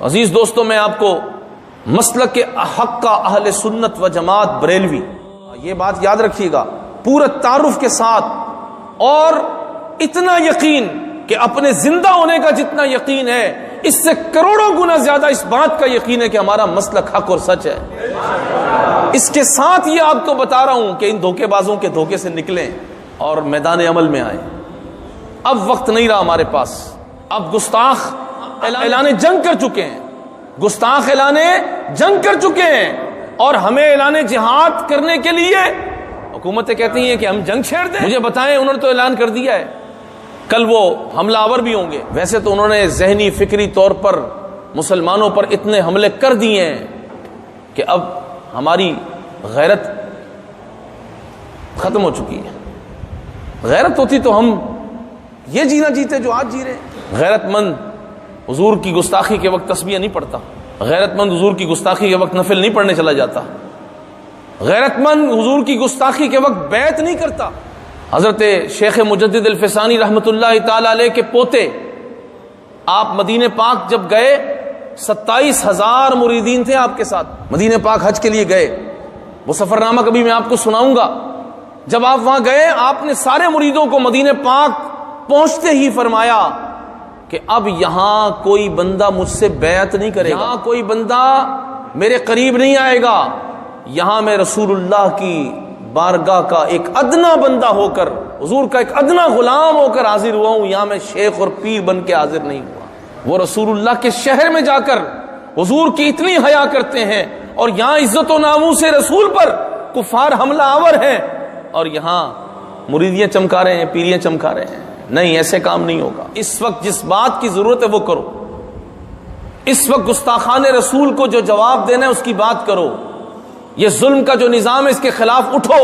عزیز دوستوں، میں آپ کو مسلک حق کا اہل سنت و جماعت بریلوی، یہ بات یاد رکھیے گا پورا تعارف کے ساتھ، اور اتنا یقین کہ اپنے زندہ ہونے کا جتنا یقین ہے اس سے کروڑوں گنا زیادہ اس بات کا یقین ہے کہ ہمارا مسلک حق اور سچ ہے۔ اس کے ساتھ یہ آپ کو بتا رہا ہوں کہ ان دھوکے بازوں کے دھوکے سے نکلیں اور میدان عمل میں آئیں۔ اب وقت نہیں رہا ہمارے پاس، اب گستاخ اعلان جنگ کر چکے ہیں، گستاخ اعلان جنگ کر چکے ہیں، اور ہمیں اعلان جہاد کرنے کے لیے حکومتیں کہتی ہیں کہ ہم جنگ چھیڑ دیں۔ مجھے بتائیں، انہوں نے تو اعلان کر دیا ہے، کل وہ حملہ آور بھی ہوں گے۔ ویسے تو انہوں نے ذہنی فکری طور پر مسلمانوں پر اتنے حملے کر دیے ہیں کہ اب ہماری غیرت ختم ہو چکی ہے۔ غیرت ہوتی تو ہم یہ جینا جیتے جو آج جی رہے ہیں۔ غیرت مند حضور کی گستاخی کے وقت تسبیح نہیں پڑھتا، غیرت مند حضور کی گستاخی کے وقت نفل نہیں پڑھنے چلا جاتا، غیرت مند حضور کی گستاخی کے وقت بیعت نہیں کرتا۔ حضرت شیخ مجدد الفسانی رحمۃ اللہ تعالی علیہ کے پوتے آپ مدینہ پاک جب گئے، 27,000 مریدین تھے آپ کے ساتھ، مدینہ پاک حج کے لیے گئے۔ وہ سفرنامہ کبھی میں آپ کو سناؤں گا۔ جب آپ وہاں گئے، آپ نے سارے مریدوں کو مدینہ پاک پہنچتے ہی فرمایا کہ اب یہاں کوئی بندہ مجھ سے بیعت نہیں کرے گا، یہاں کوئی بندہ میرے قریب نہیں آئے گا، یہاں میں رسول اللہ کی بارگاہ کا ایک ادنا بندہ ہو کر، حضور کا ایک ادنا غلام ہو کر حاضر ہوا ہوں، یہاں میں شیخ اور پیر بن کے حاضر نہیں ہوا۔ وہ رسول اللہ کے شہر میں جا کر حضور کی اتنی حیا کرتے ہیں، اور یہاں عزت و ناموس رسول پر کفار حملہ آور ہیں، اور یہاں مریدیاں چمکا رہے ہیں، پیریاں چمکا رہے ہیں۔ نہیں، ایسے کام نہیں ہوگا۔ اس وقت جس بات کی ضرورت ہے وہ کرو، اس وقت گستاخان رسول کو جو جواب دینا ہے اس کی بات کرو، یہ ظلم کا جو نظام ہے اس کے خلاف اٹھو،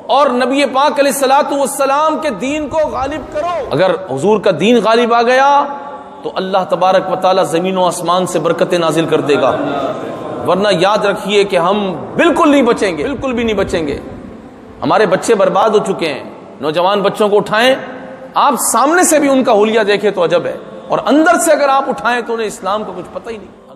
اور نبی پاک علیہ الصلوۃ والسلام کے دین کو غالب کرو۔ اگر حضور کا دین غالب آ گیا تو اللہ تبارک و تعالی زمین و آسمان سے برکتیں نازل کر دے گا، ورنہ یاد رکھیے کہ ہم بالکل نہیں بچیں گے، بالکل بھی نہیں بچیں گے۔ ہمارے بچے برباد ہو چکے ہیں۔ نوجوان بچوں کو اٹھائیں، آپ سامنے سے بھی ان کا حلیہ دیکھیں تو عجب ہے، اور اندر سے اگر آپ اٹھائیں تو انہیں اسلام کا کچھ پتہ ہی نہیں۔